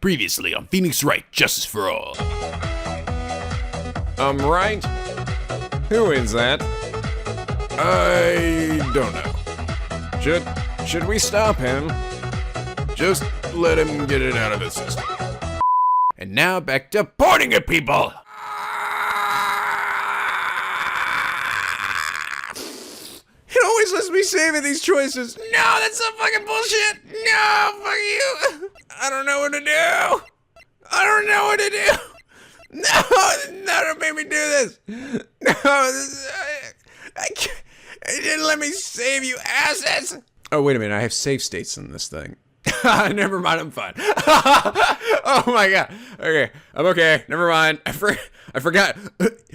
Previously on Phoenix Wright, Justice for All. Wright? Who is that? I don't know. Should we stop him? Just let him get it out of his system. And now back to pointing at people! It always lets me saving these choices. No, that's some fucking bullshit! No, fuck you! I don't know what to do! I don't know what to do! No, don't make me do this! No, I can't. It didn't let me save you assets! Oh, wait a minute, I have save states in this thing. Never mind, I'm fine. Oh my god. Okay, I'm okay. Never mind. I forgot.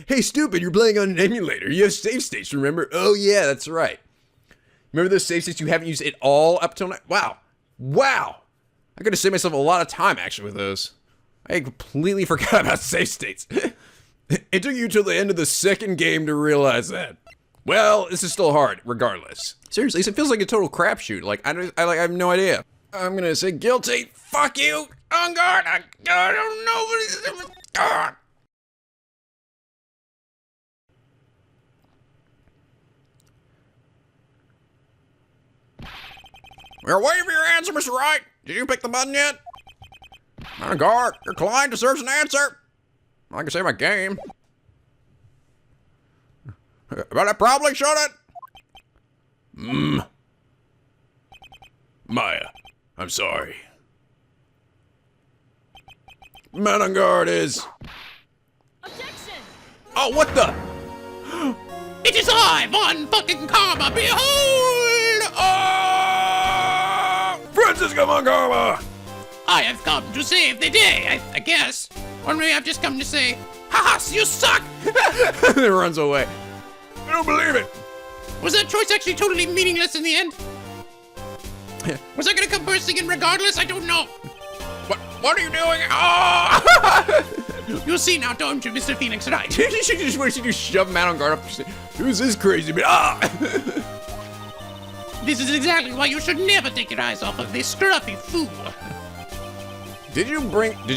Hey, stupid, you're playing on an emulator. You have save states, remember? Oh yeah, that's right. Remember those save states you haven't used at all up till now? Wow. I could have saved myself a lot of time, actually, with those. I completely forgot about save states. It took you till the end of the second game to realize that. Well, this is still hard, regardless. Seriously, it feels like a total crapshoot. Like, I have no idea. I'm gonna say guilty. Fuck you! On guard! I don't know what it is. We're waiting for your answer, Mr. Wright. Did you pick the button yet? On guard. Your client deserves an answer. I can say my game. But I probably shouldn't. Maya, I'm sorry. Man on guard is... Objection! Oh, what the? It is I, Von fucking Karma, behold! Oh! Francisco Von Karma! I have come to save the day, I guess. Or maybe I've just come to say, haha, you suck! And it runs away. I don't believe it. Was that choice actually totally meaningless in the end? Was I gonna come bursting in regardless? I don't know. What are you doing? Oh! You'll see now, don't you, Mr. Phoenix Wright? What should you shove him out on guard up? Who's this crazy man? This is exactly why you should never take your eyes off of this scruffy fool. Did you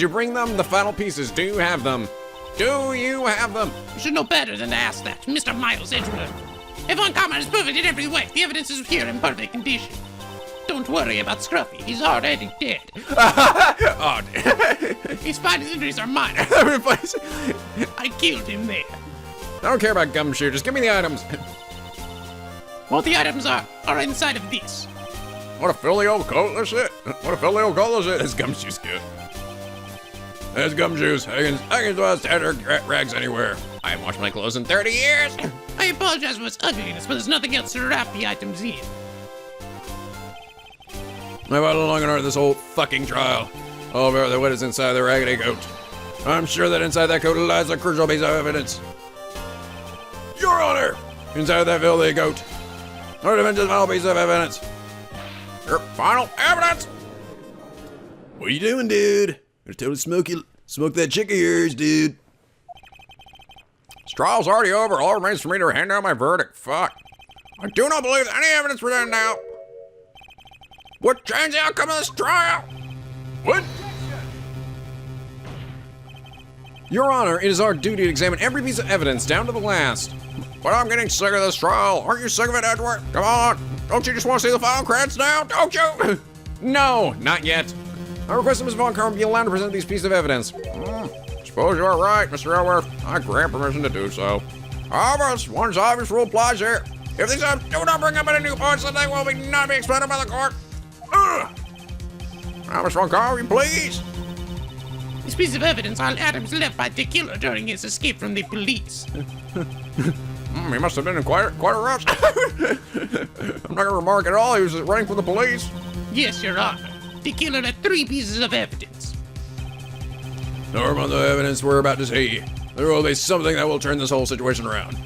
bring them the final pieces? Do you have them? Do you have them? You should know better than to ask that, Mr. Miles Edgeworth. If Von Karma is perfect in every way, the evidence is here in perfect condition. Don't worry about Scruffy, he's already dead. Oh, His spinal injuries are minor. I killed him there. I don't care about Gumshoe, just give me the items. Well, the items are inside of this. What a filthy old coat this is. What a filthy old coat this is. That's Gumshoe's good. That's Gumshoes. I can toss tattered rags anywhere. I haven't washed my clothes in 30 years. I apologize for its ugliness, but there's nothing else to wrap the items in. I've had long enough this whole fucking trial. Oh, verily, what is inside the raggedy coat? I'm sure that inside that coat lies a crucial piece of evidence. Your Honor! Inside that filthy coat. What is the final piece of evidence? Your final evidence! What are you doing, dude? Gonna totally smoke that chick of yours, dude. This trial's already over. All remains for me to hand down my verdict. Fuck. I do not believe any evidence presented now would change the outcome of this trial. What? Your Honor, it is our duty to examine every piece of evidence down to the last. But I'm getting sick of this trial. Aren't you sick of it, Edward? Come on. Don't you just want to see the final credits now? Don't you? No, not yet. I request that Ms. Von Karma be allowed to present these pieces of evidence. Suppose you're right, Mr. Edward. I grant permission to do so. However, one obvious rule applies here. If these items do not bring up any new points, then they will not be explained by the court. Now, Ms. Von Karma, will you please? This piece of evidence are items left by the killer during his escape from the police. He must have been in quite a rush. I'm not gonna remark at all. He was running from the police. Yes, Your Honor. The killer had 3 pieces of evidence. No amount of evidence we're about to see. There will be something that will turn this whole situation around.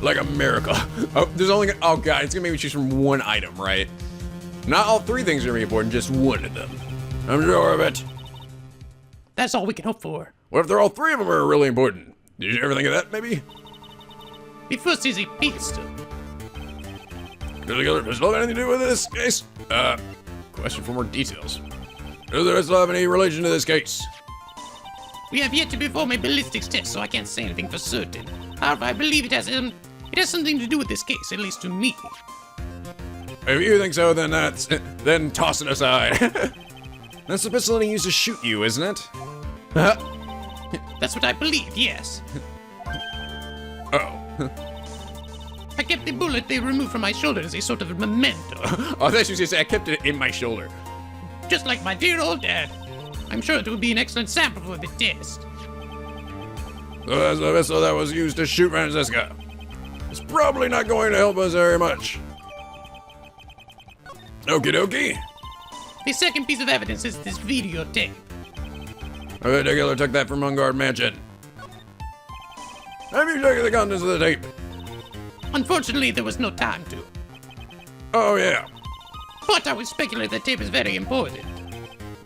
Like a miracle. Oh god, it's gonna make me choose from one item, right? Not all 3 things are gonna be important, just one of them. I'm sure of it. That's all we can hope for. What if they're all 3 of them are really important? Did you ever think of that, maybe? The first is a pistol. Does the killer pistol have anything to do with this case? Question for more details. Does the rest have any relation to this case? We have yet to perform a ballistics test, so I can't say anything for certain. However, I believe it has something to do with this case, at least to me. If you think so, then toss it aside. That's the pistol he used to shoot you, isn't it? That's what I believe, yes. Oh. I kept the bullet they removed from my shoulder as a sort of memento. Oh, I thought you were going to say I kept it in my shoulder. Just like my dear old dad. I'm sure it would be an excellent sample for the test. So that's the pistol that was used to shoot Francisca. It's probably not going to help us very much. Okie dokie. The second piece of evidence is this videotape. The killer took that from Unguard Mansion. Have you taken the contents of the tape? Unfortunately, there was no time to. Oh, yeah. But I would speculate that tape is very important.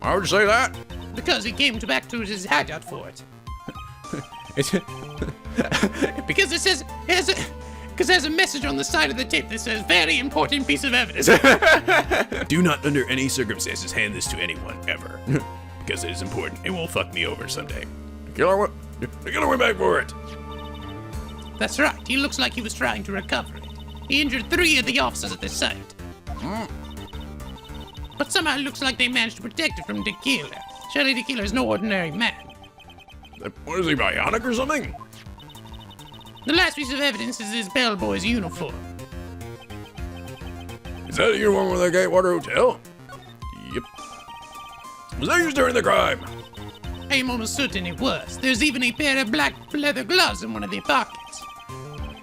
Why would you say that? Because he came back to his hideout for it. Because there's a message on the side of the tape that says very important piece of evidence. Do not under any circumstances hand this to anyone, ever. Because it is important. It will fuck me over someday. The killer went back for it. That's right. He looks like he was trying to recover it. He injured 3 of the officers at the site. But somehow it looks like they managed to protect it from the killer. Surely the killer is no ordinary man. What is he, bionic or something? The last piece of evidence is this bellboy's uniform. Is that the uniform with the Gatewater Hotel? Yep. Was that used during the crime? I am almost certain it was. There's even a pair of black leather gloves in one of the pockets.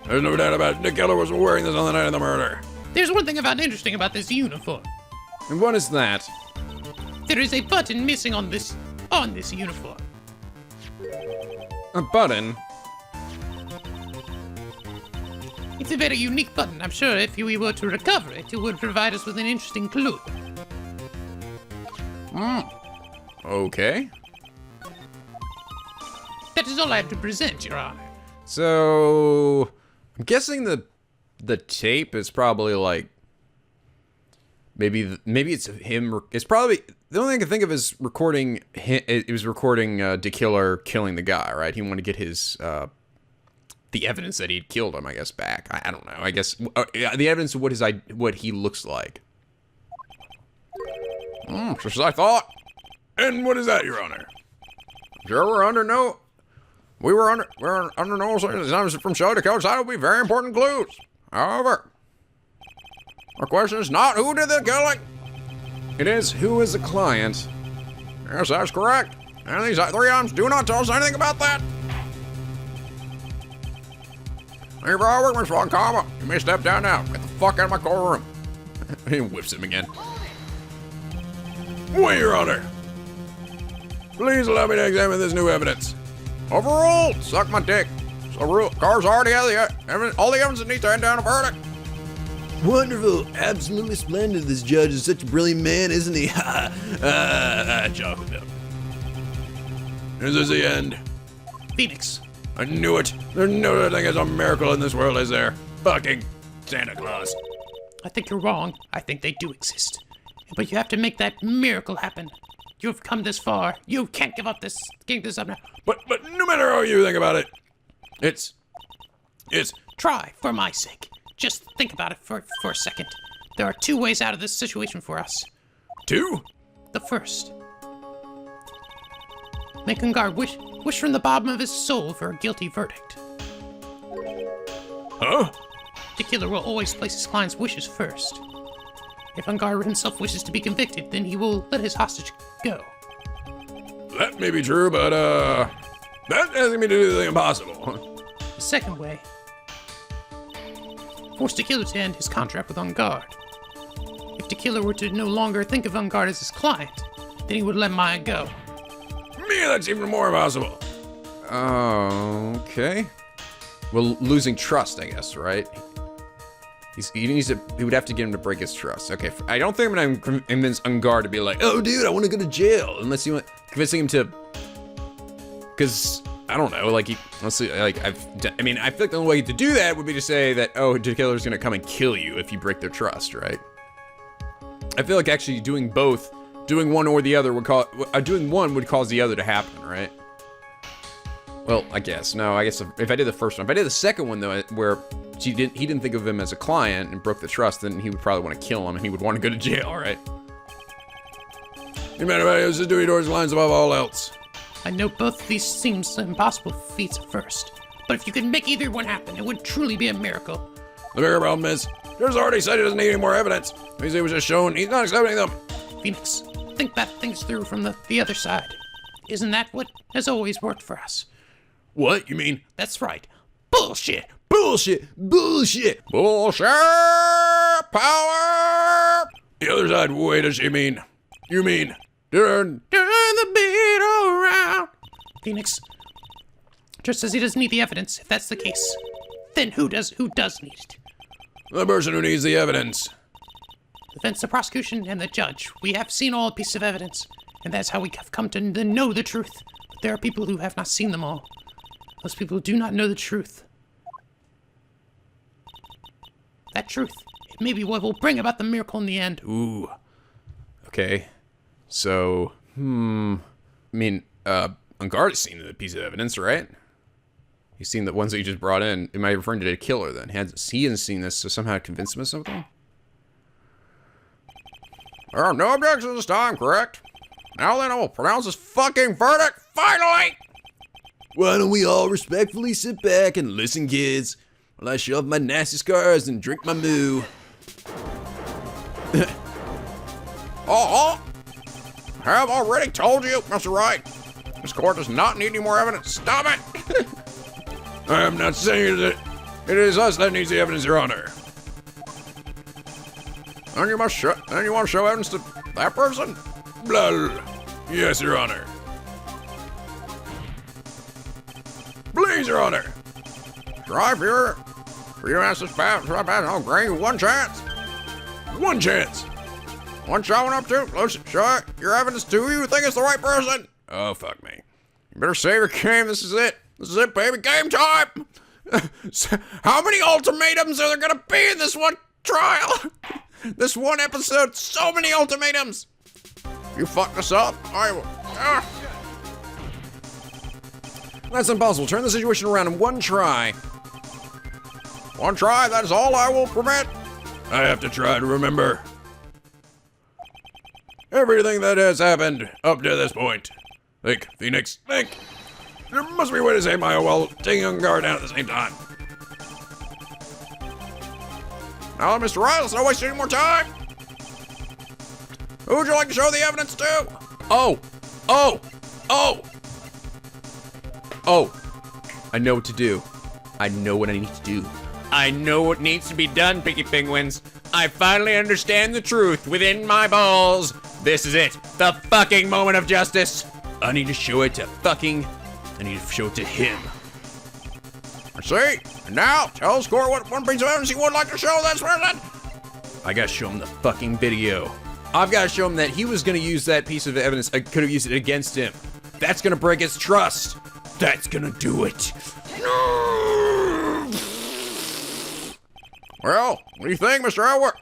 There's no doubt about it. The killer was wearing this on the night of the murder. There's one thing I found interesting about this uniform. And what is that? There is a button missing on this uniform. A button? It's a very unique button. I'm sure if we were to recover it, it would provide us with an interesting clue. Okay. That is all I have to present, Your Honor. So, I'm guessing the tape is probably like maybe it's him. It's probably the only thing I can think of is recording. It was recording the killer killing the guy, right? He wanted to get his the evidence that he'd killed him, I guess, back. I don't know. I guess the evidence of what he looks like. Just as I thought. And what is that, Your Honor? Sure, we're under no circumstances from show to killer's side will be very important clues. However, our question is not who did the killing. It is who is the client. Yes, that's correct. And these 3 items do not tell us anything about that. Thank you for our work, Mr. Von Karma. You may step down now. Get the fuck out of my courtroom. He whips him again. Wait, Your Honor. Please allow me to examine this new evidence. Overruled! Suck my dick. So car's already out all the evidence that needs to hand down a verdict. Wonderful. Absolutely splendid. This judge is such a brilliant man, isn't he? Joke with him. Is this the end? Phoenix. I knew it. There's no such thing as a miracle in this world, is there? Fucking Santa Claus. I think you're wrong. I think they do exist. But you have to make that miracle happen. You've come this far. You can't give up this. Give this up now. But no matter how you think about it, it's. Try, for my sake. Just think about it for a second. There are 2 ways out of this situation for us. 2? The first. Make Ungar wish from the bottom of his soul for a guilty verdict. Huh? The killer will always place his client's wishes first. If Ungar himself wishes to be convicted, then he will let his hostage go. That may be true, but that asking me to do the impossible. The second way. Force the killer to end his contract with Unguard. If the killer were to no longer think of Unguard as his client, then he would let Maya go. Me, that's even more impossible. Okay. Well, losing trust, I guess, right? He would have to get him to break his trust. Okay, I don't think I'm gonna convince Ungar to be like, oh, dude, I want to go to jail. Unless you want convincing him to, because I don't know, like honestly, like I feel like the only way to do that would be to say that, oh, the killer's gonna come and kill you if you break their trust, right? I feel like actually doing both doing one or the other would cause, doing one would cause the other to happen, right? Well, I guess. No, I guess if I did the first one. If I did the second one, though, where he didn't think of him as a client and broke the trust, then he would probably want to kill him and he would want to go to jail, right? You man about his duty towards lines above all else. I know both of these seems impossible feats at first, but if you could make either one happen, it would truly be a miracle. The bigger problem is, There's already said he doesn't need any more evidence. He was just shown he's not accepting them. Phoenix, think that things through from the other side. Isn't that what has always worked for us? What? You mean? That's right. Bullshit! Bullshit! Bullshit! Bullshit! Power! The other side, what does she mean? You mean, turn the beat around. Phoenix, just as he doesn't need the evidence, if that's the case, then who does need it? the person who needs the evidence. The defense, the prosecution, and the judge. We have seen all pieces of evidence, and that's how we have come to know the truth. But there are people who have not seen them all. Those people do not know the truth. That truth, it may be what will bring about the miracle in the end. Ooh. Okay. So, I mean, Unguard has seen the piece of evidence, right? He's seen the ones that you just brought in. Am I referring to a killer then? He hasn't seen this, so somehow convince him of something? There are no objections this time, correct? Now then, I will pronounce this fucking verdict, finally! Why don't we all respectfully sit back and listen, kids, while I shove my nasty scars and drink my moo. Oh, I have already told you, Mr. Wright. This court does not need any more evidence. Stop it! I am not saying that it is us that needs the evidence, Your Honor. And you want to show evidence to that person? Blah. Yes, Your Honor. Please, Your Honor. Try for you ask this bad, I'll grant you one chance. One chance. One showing up to, let's show your evidence to you think it's the right person. Oh, fuck me. You better save your game. This is it. This is it, baby. Game time. How many ultimatums are there gonna be in this one trial? This one episode, so many ultimatums. You fuck this up, I will. That's impossible. Turn the situation around in one try. One try, that is all I will permit. I have to try to remember everything that has happened up to this point. Think, Phoenix, think. There must be a way to save Maya while taking on guard down at the same time. Now, Mr. Wright, let's not waste any more time. Who would you like to show the evidence to? Oh. I know what to do. I know what I need to do. I know what needs to be done, Picky Penguins. I finally understand the truth within my balls. This is it. The fucking moment of justice. I need to show it to him. I see. And now, tell the score what one piece of evidence you would like to show this person. I gotta show him the fucking video. I've gotta show him that he was gonna use that piece of evidence. I could have used it against him. That's gonna break his trust. That's gonna do it. Well, what do you think, Mr. Elwood?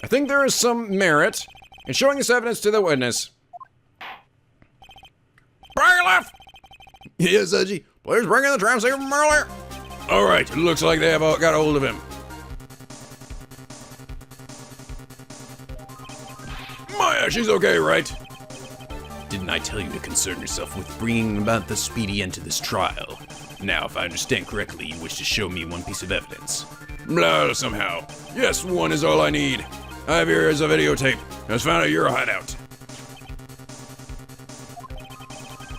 I think there is some merit in showing this evidence to the witness. Bailiff! Yes, Haji. Please bring in the transceiver from earlier. All right, it looks like they have got a hold of him. Maya, she's okay, right? Didn't I tell you to concern yourself with bringing about the speedy end to this trial? Now, if I understand correctly, you wish to show me one piece of evidence. Blah, somehow. Yes, one is all I need. I have here is a videotape. I just found out your hideout.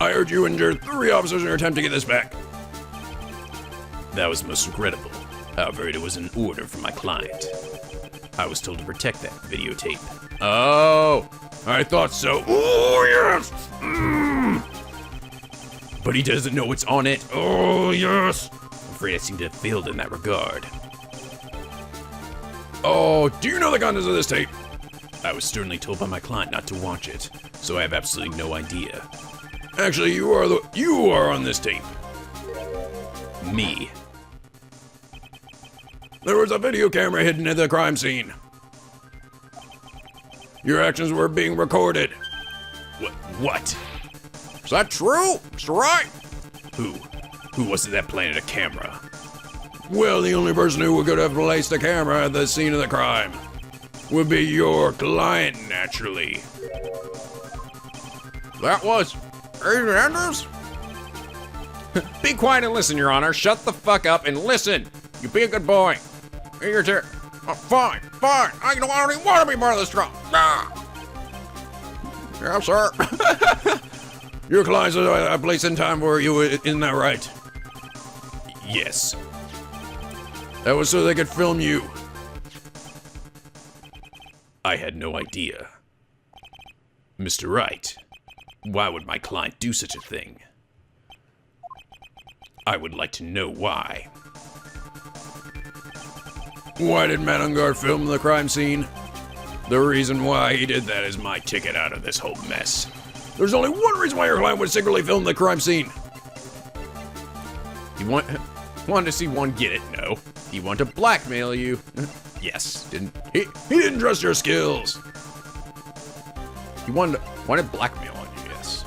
I heard you injured 3 officers in your attempt to get this back. That was most regrettable. However, it was an order from my client. I was told to protect that videotape. Oh, I thought so. Oh, yes! But he doesn't know what's on it. Oh, yes! I'm afraid I seem to have failed in that regard. Oh, do you know the contents of this tape? I was sternly told by my client not to watch it, so I have absolutely no idea. Actually, you are on this tape. Me. There was a video camera hidden at the crime scene. Your actions were being recorded. What? Is that true, Mr. Wright? Who was it that planted a camera? Well, the only person who could have placed a camera at the scene of the crime would be your client, naturally. That was Agent Andrews? Be quiet and listen, Your Honor. Shut the fuck up and listen. You be a good boy. Here your chair. Oh, fine. I don't even want to be part of this trial. Ah. Yeah, sir. Your client's a place in time for you, isn't that right? Yes. That was so they could film you. I had no idea. Mr. Wright, why would my client do such a thing? I would like to know why. Why did Manungar film the crime scene? The reason why he did that is my ticket out of this whole mess. There's only one reason why your client would secretly film the crime scene. You wanted to see one get it? No. He wanted to blackmail you. Yes. He didn't trust your skills. He wanted blackmail on you, yes.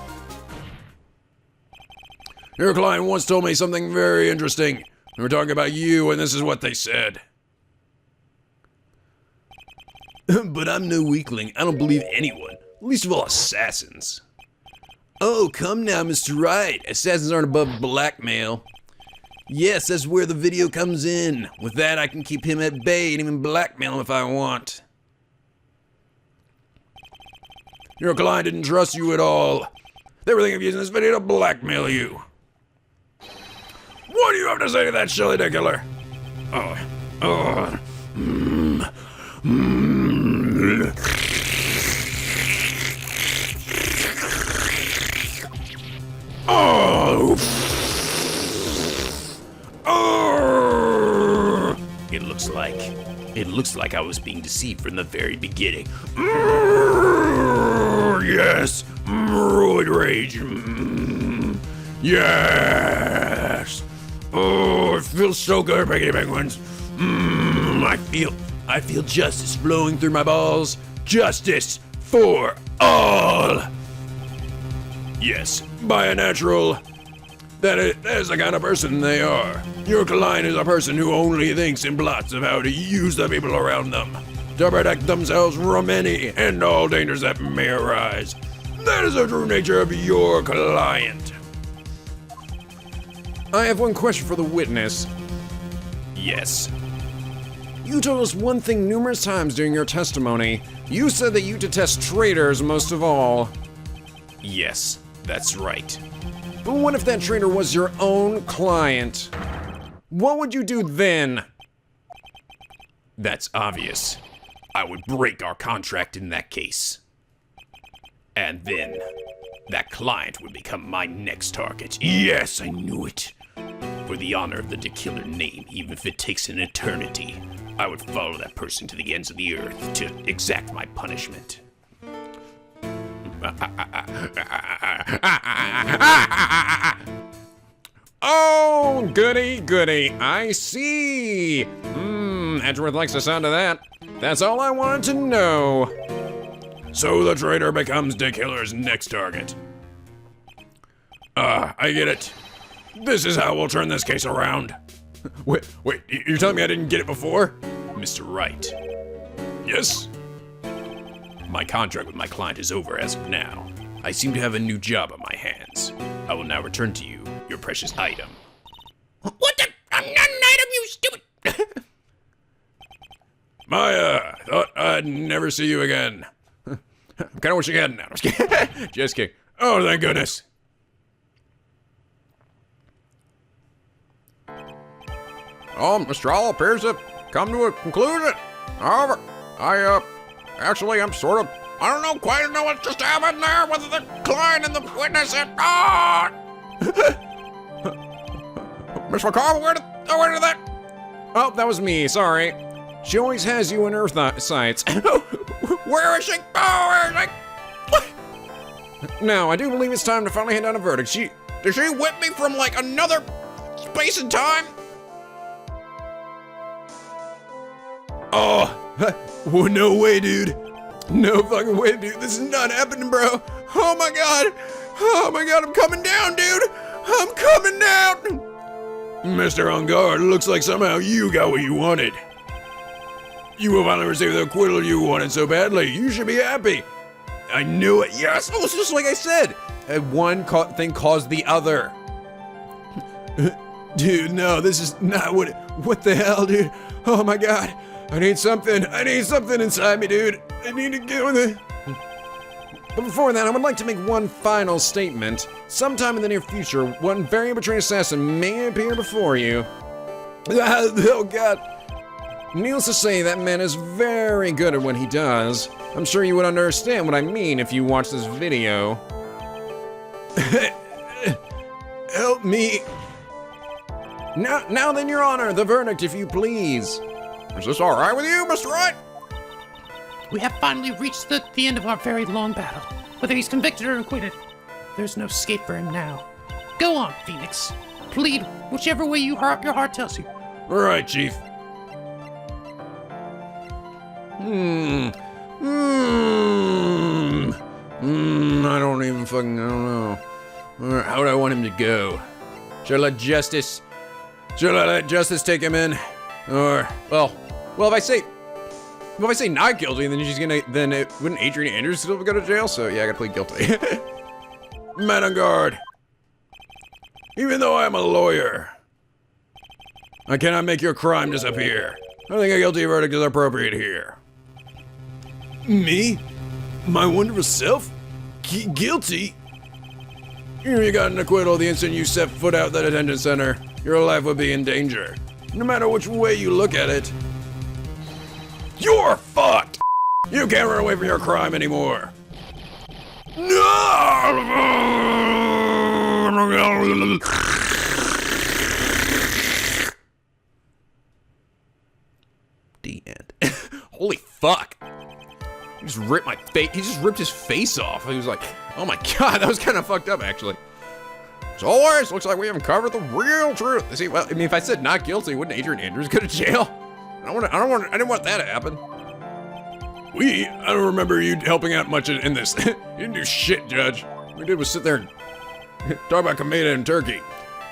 Your client once told me something very interesting. We were talking about you, and this is what they said. But I'm no weakling. I don't believe anyone. Least of all assassins. Oh, come now, Mr. Wright. Assassins aren't above blackmail. Yes, that's where the video comes in. With that, I can keep him at bay and even blackmail him if I want. Your client didn't trust you at all. They were thinking of using this video to blackmail you. What do you have to say to that, Shelley the Killer? It looks like I was being deceived from the very beginning. Yes, roid rage. Yes. Oh, it feels so good, Piggy Penguins. I feel justice flowing through my balls. Justice for all. Yes, by a natural. That is the kind of person they are. Your client is a person who only thinks and plots of how to use the people around them to protect themselves from any and all dangers that may arise. That is the true nature of your client. I have one question for the witness. Yes. You told us one thing numerous times during your testimony. You said that you detest traitors most of all. Yes, that's right. But what if that traitor was your own client? What would you do then? That's obvious. I would break our contract in that case. And then, that client would become my next target. Yes, I knew it. For the honor of the Killer name, even if it takes an eternity, I would follow that person to the ends of the earth to exact my punishment. Oh, goody. I see. Edgeworth likes the sound of that. That's all I wanted to know. So the traitor becomes the Killer's next target. I get it. This is how we'll turn this case around. Wait, you're telling me I didn't get it before? Mr. Wright. Yes? My contract with my client is over as of now. I seem to have a new job on my hands. I will now return to you your precious item. What the? I'm not an item, you stupid. Maya, thought I'd never see you again. I'm kind of wishing I hadn't now. Just kidding. Oh, thank goodness. Oh, Mr. All appears to have come to a conclusion. However, actually, I'm sort of, I don't know, quite know what just happened there with the client and the witness and, Miss McCall, where did that? Oh, that was me, sorry. She always has you in her sights. Where is she? Oh, where is she? Now, I do believe it's time to finally hand down a verdict. Did she whip me from like another space and time? Oh, well, no way, dude. No fucking way, dude. This is not happening, bro. Oh my god. Oh my god, I'm coming down, dude. I'm coming down. Mr. On Guard, looks like somehow you got what you wanted. You will finally receive the acquittal you wanted so badly. You should be happy. I knew it. Yes. Oh, it's just like I said. One thing caused the other. Dude, no, this is not what the hell, dude? Oh my god. I need something inside me, dude. I need to get with it. But before that, I would like to make one final statement. Sometime in the near future, one very betrayed assassin may appear before you. Oh god. Needless to say, that man is very good at what he does. I'm sure you would understand what I mean if you watch this video. Help me. Now then, Your Honor, the verdict, if you please. Is this all right with you, Mr. Wright? We have finally reached the end of our very long battle. Whether he's convicted or acquitted, there's no escape for him now. Go on, Phoenix. Plead whichever way your heart tells you. All right, Chief. I don't know. How would I want him to go? Should I let justice take him in? Or, well, if I say not guilty, then wouldn't Adrian Andrews still go to jail? So yeah, I gotta plead guilty. Man on Guard. Even though I'm a lawyer, I cannot make your crime disappear. I think a guilty verdict is appropriate here. Me? My wonderful self? Guilty? You got an acquittal the instant you set foot out that detention center. Your life would be in danger. No matter which way you look at it, you're fucked! You can't run away from your crime anymore. No! The end. Holy fuck. He just ripped my face. He just ripped his face off. He was like, oh my god, that was kind of fucked up, actually. As always, looks like we haven't covered the real truth. See, well, I mean, if I said not guilty, wouldn't Adrian Andrews go to jail? I didn't want that to happen. I don't remember you helping out much in this. You didn't do shit, Judge. All we did was sit there and talk about Kameda and Turkey.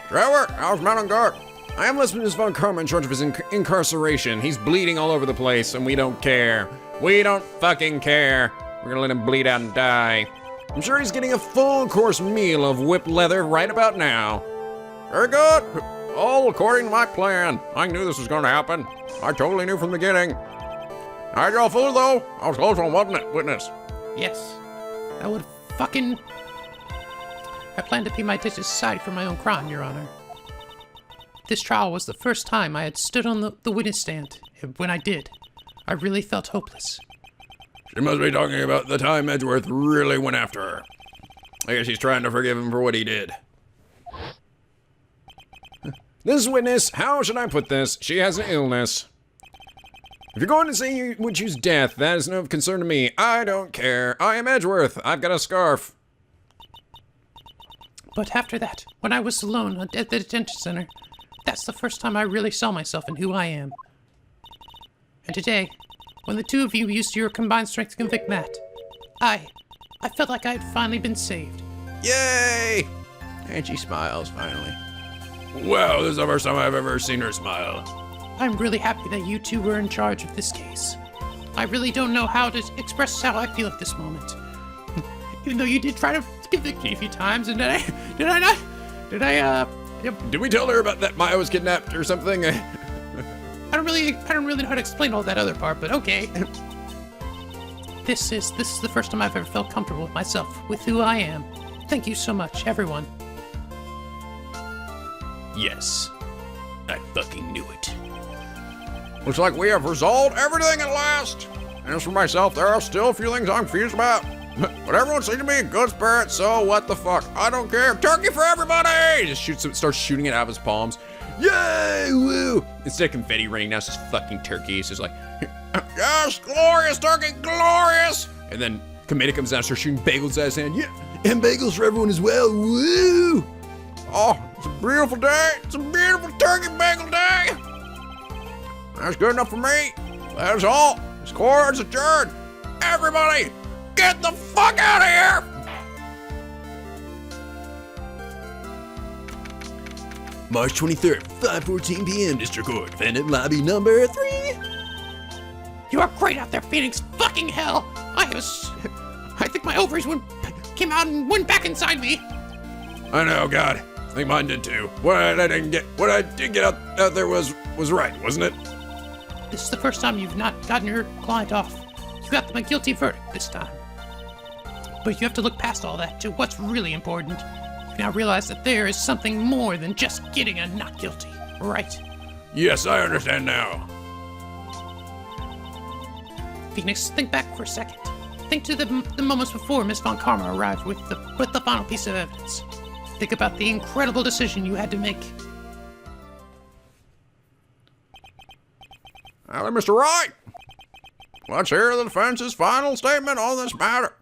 Trevor, how's Man on Guard? I am listening to Ms. Von Karma in charge of his incarceration. He's bleeding all over the place, and we don't care. We don't fucking care. We're gonna let him bleed out and die. I'm sure he's getting a full course meal of whipped leather right about now. Very good. All according to my plan. I knew this was gonna happen. I totally knew from the beginning. I got food though. I was close one, wasn't it, witness? Yes. I would fucking... I plan to pay my dishes aside for my own crime, Your Honor. This trial was the first time I had stood on the witness stand. And when I did, I really felt hopeless. She must be talking about the time Edgeworth really went after her. I guess she's trying to forgive him for what he did. This witness, how should I put this? She has an illness. If you're going to say you would choose death, that is no concern to me. I don't care. I am Edgeworth. I've got a scarf. But after that, when I was alone at the detention center, that's the first time I really saw myself and who I am. And today, when the two of you used your combined strength to convict Matt, I felt like I had finally been saved. Yay! And she smiles, finally. Wow, this is the first time I've ever seen her smile. I'm really happy that you two were in charge of this case. I really don't know how to express how I feel at this moment. Even though you did try to convict me a few times, and Did we tell her about that Maya was kidnapped or something? I don't really know how to explain all that other part, but okay. This is the first time I've ever felt comfortable with myself, with who I am. Thank you so much, everyone. Yes. I fucking knew it. Looks like we have resolved everything at last. And as for myself, there are still a few things I'm confused about. But everyone seems to be in good spirits, so what the fuck? I don't care. Turkey for everybody! He just starts shooting it out of his palms. Yay! Woo! Instead of confetti raining, now it's just fucking turkey. It's just like, yes, glorious turkey, glorious! And then Kameda comes down, starts shooting bagels out of his hand. Yeah, and bagels for everyone as well. Woo! Oh, it's a beautiful day. It's a beautiful turkey bagel day. That's good enough for me. That is all. This court is adjourned. Everybody, get the fuck out of here! March 23rd, 5:14 p.m. District Court. Defendant lobby number 3. You are great out there, Phoenix. Fucking hell! I think my ovaries came out and went back inside me. I know, God. I think mine did too. What I did get out there was right, wasn't it? This is the first time you've not gotten your client off. You got them a guilty verdict this time. But you have to look past all that to what's really important. You now realize that there is something more than just getting a not guilty, right? Yes, I understand now. Phoenix, think back for a second. Think to the moments before Miss Von Karma arrived with the final piece of evidence. Think about the incredible decision you had to make. Hello, Mr. Wright. Let's hear the defense's final statement on this matter.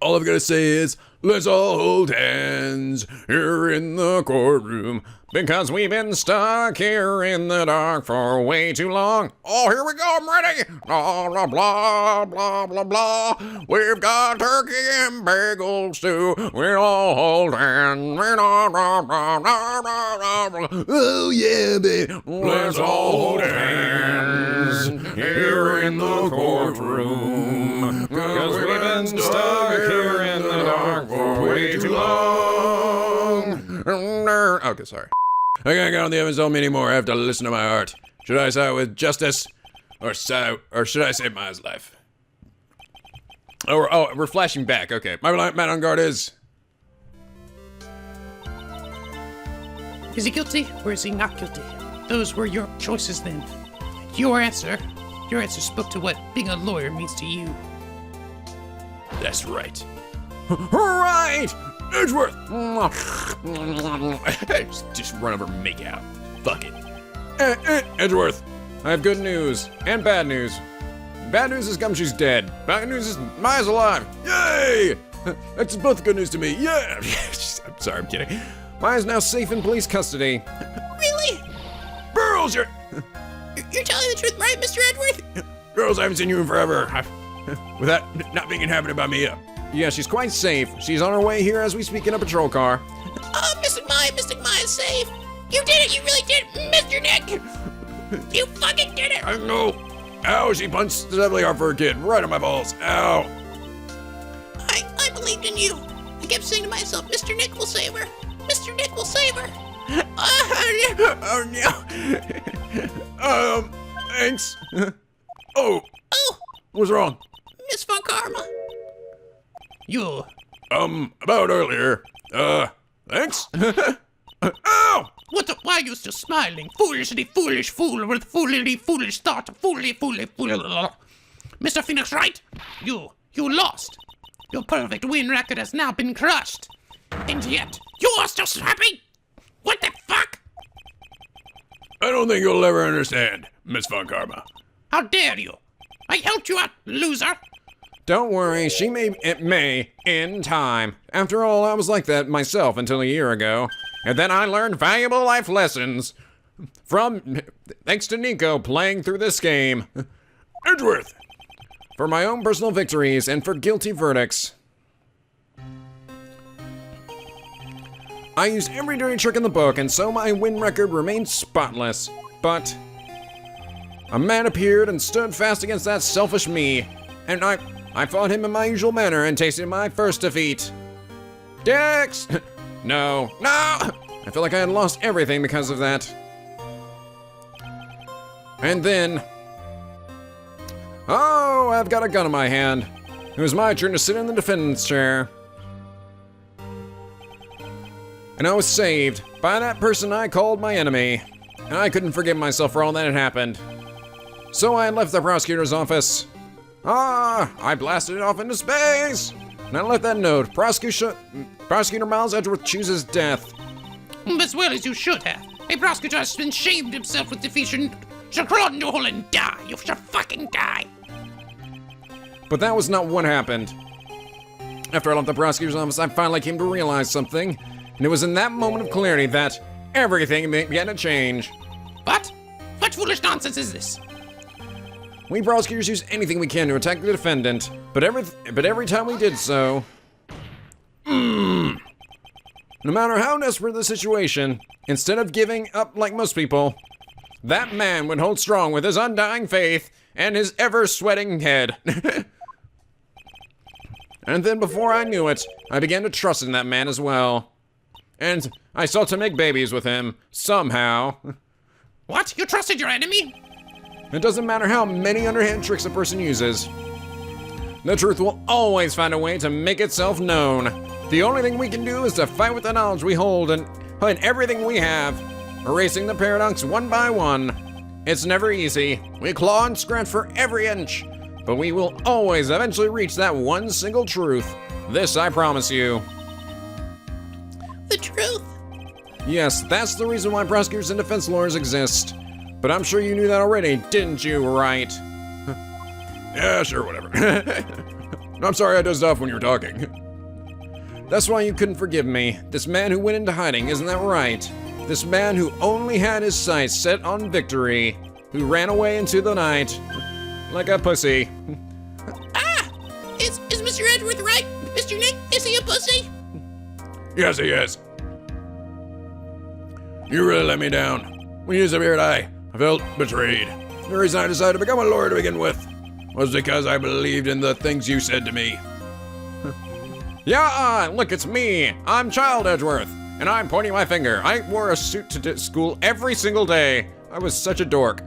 All I've got to say is, let's all hold hands here in the courtroom. Because we've been stuck here in the dark for way too long. Oh, here we go, I'm ready. Blah, blah, blah, blah, blah, blah. We've got turkey and bagels too. We all hold hands. Oh yeah, baby. Let's all hold hands here in the courtroom. Because we've been stuck here in the dark for way too long. Okay, sorry. I can't get on the evidence on me anymore. I have to listen to my heart. Should I side with justice, or should I save Maya's life? Oh, we're flashing back. Okay, My man on guard is. Is he guilty or is he not guilty? Those were your choices then. Your answer spoke to what being a lawyer means to you. That's right. right. Edgeworth! just run over and make out. Fuck it. Edgeworth! I have good news and bad news. Bad news is Gumshoe's dead. Bad news is Maya's alive. Yay! That's both good news to me. Yeah! I'm sorry, I'm kidding. Maya's now safe in police custody. Really? Girls, you're telling the truth, right, Mr. Edgeworth? Girls, I haven't seen you in forever. Without not being inhabited by Mia. Yeah, she's quite safe. She's on her way here as we speak in a patrol car. Oh, Mystic Maya's safe. You did it, you really did it, Mr. Nick. You fucking did it. I know. Ow, she punched deadly hard for a kid. Right on my balls. Ow. I believed in you. I kept saying to myself, Mr. Nick will save her. Mr. Nick will save her. Oh no. Thanks. Oh. What's wrong? Miss Von Karma. You. About earlier. Thanks? Ow! Why are you still smiling? Foolishly foolish fool with foolish thought. Fool. Mr. Phoenix Wright, you lost. Your perfect win record has now been crushed. And yet, you are still happy? What the fuck? I don't think you'll ever understand, Miss Von Karma. How dare you? I helped you out, loser. Don't worry, it may, in time. After all, I was like that myself until a year ago. And then I learned valuable life lessons thanks to Nico playing through this game. Edgeworth! For my own personal victories and for guilty verdicts. I used every dirty trick in the book, and so my win record remained spotless. But a man appeared and stood fast against that selfish me, and I fought him in my usual manner and tasted my first defeat. Dix! No. I feel like I had lost everything because of that. And then... Oh, I've got a gun in my hand. It was my turn to sit in the defendant's chair. And I was saved by that person I called my enemy. And I couldn't forgive myself for all that had happened. So I left the prosecutor's office. I blasted it off into space! And I left that note. Prosecutor Miles Edgeworth chooses death. As well as you should have. A prosecutor has been shamed himself with defeat. Should crawl into a hole and die. You should fucking die. But that was not what happened. After I left the prosecutor's office, I finally came to realize something. And it was in that moment of clarity that everything began to change. What? What foolish nonsense is this? We prosecutors use anything we can to attack the defendant, but every time we did so, no matter how desperate the situation, instead of giving up like most people, that man would hold strong with his undying faith and his ever-sweating head. And then before I knew it, I began to trust in that man as well. And I sought to make babies with him, somehow. What? You trusted your enemy? It doesn't matter how many underhand tricks a person uses. The truth will always find a way to make itself known. The only thing we can do is to fight with the knowledge we hold and put everything we have, erasing the paradox one by one. It's never easy. We claw and scratch for every inch, but we will always eventually reach that one single truth. This I promise you. The truth? Yes, that's the reason why prosecutors and defense lawyers exist. But I'm sure you knew that already, didn't you, Wright? Yeah, sure, whatever. I'm sorry I dozed off when you were talking. That's why you couldn't forgive me. This man who went into hiding, isn't that right? This man who only had his sights set on victory, who ran away into the night like a pussy. Ah! Is Mr. Edgeworth right? Mr. Nick, is he a pussy? Yes, he is. You really let me down. When you disappeared, I felt betrayed. The reason I decided to become a lawyer to begin with was because I believed in the things you said to me. Yeah, look, it's me. I'm Child Edgeworth, and I'm pointing my finger. I wore a suit to school every single day. I was such a dork.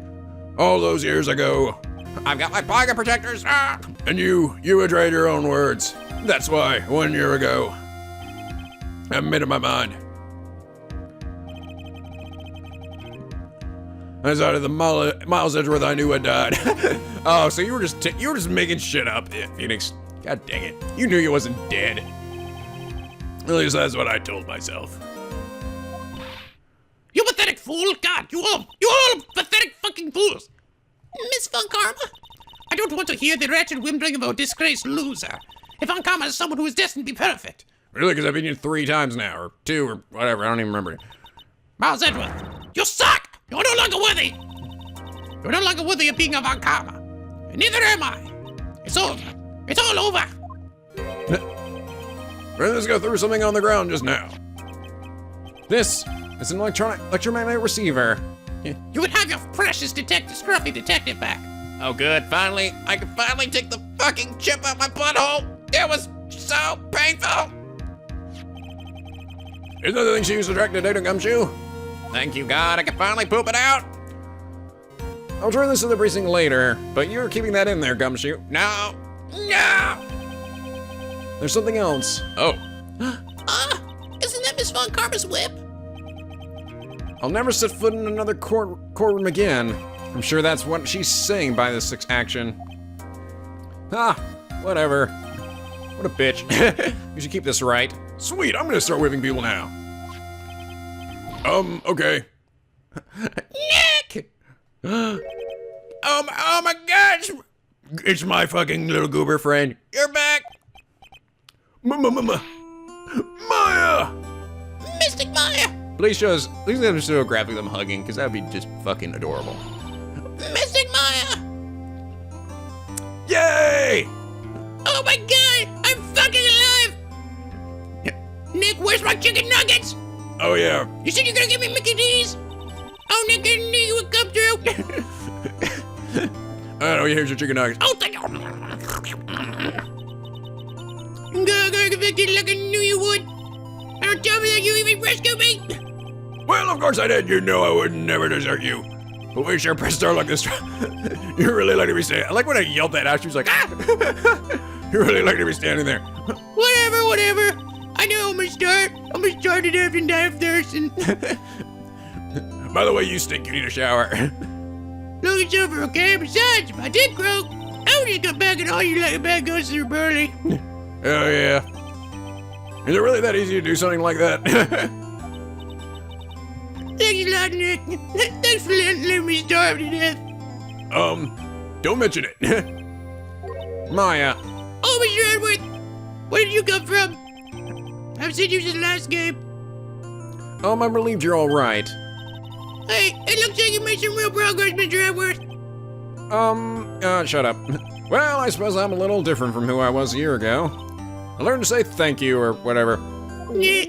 All those years ago. I've got my pocket protectors. Ah! And you betrayed your own words. That's why, 1 year ago, I made up my mind. I decided the Miles Edgeworth I knew had died. Oh, so you were just making shit up, Phoenix. God dang it. You knew he wasn't dead. At least that's what I told myself. You pathetic fool! God, you all pathetic fucking fools! Miss Von Karma, I don't want to hear the wretched whimpering of a disgraced loser. If Von Karma is someone who is destined to be perfect. Really? Because I've been here 3 times now, or 2, or whatever. I don't even remember. Miles Edgeworth, you suck! You're no longer worthy! You're no longer worthy of being a Von Karma. And neither am I. It's over. It's all over. Let's go through something on the ground just now. This is an electromagnetic receiver. You would have your precious scruffy detective back. Oh, good. Finally, I can finally take the fucking chip out my butthole. It was so painful. Isn't that the thing she used to track the data, Gumshoe? Thank you, God. I can finally poop it out. I'll turn this to the precinct later, but you're keeping that in there, Gumshoe. No. There's something else. Oh. Isn't that Miss Von Karma's whip? I'll never set foot in another courtroom again. I'm sure that's what she's saying by this action. Ah, whatever. What a bitch. You should keep this right. Sweet, I'm gonna start whipping people now. Okay. Nick! Oh my gosh! It's my fucking little goober friend. You're back! Maya! Mystic Maya! Please let them show a graphic of them hugging, because that would be just fucking adorable. Mystic Maya! Yay! Oh my god! I'm fucking alive! Nick, where's my chicken nuggets? Oh yeah. You said you're gonna give me Mickey D's? Oh, Nick, I knew you would come through. Oh, here's your chicken nuggets. Oh, thank you. I'm gonna get convicted like I knew you would. Don't tell me that you even rescued me. Well, of course I did. You know I would never desert you. But we sure pressed start like this. You really like to be standing. I like when I yelled that out. She was like, ah! You really like to be standing there. Whatever. I know I'm gonna start. I'm gonna start it up and die of thirst and... By the way, you stink. You need a shower. Look, it's over, okay? Besides, if I did croak, I would just go back and all you like a bad ghost through Burley. Oh, yeah. Is it really that easy to do something like that? Thanks a lot, Nick. Thanks for letting me starve to death. Don't mention it. Maya. Oh, Mr. Edward, where did you come from? I've seen you since last game. I'm relieved you're all right. Hey, it looks like you made some real progress, Mr. Edward. Shut up. Well, I suppose I'm a little different from who I was a year ago. I learned to say thank you or whatever. Yeah.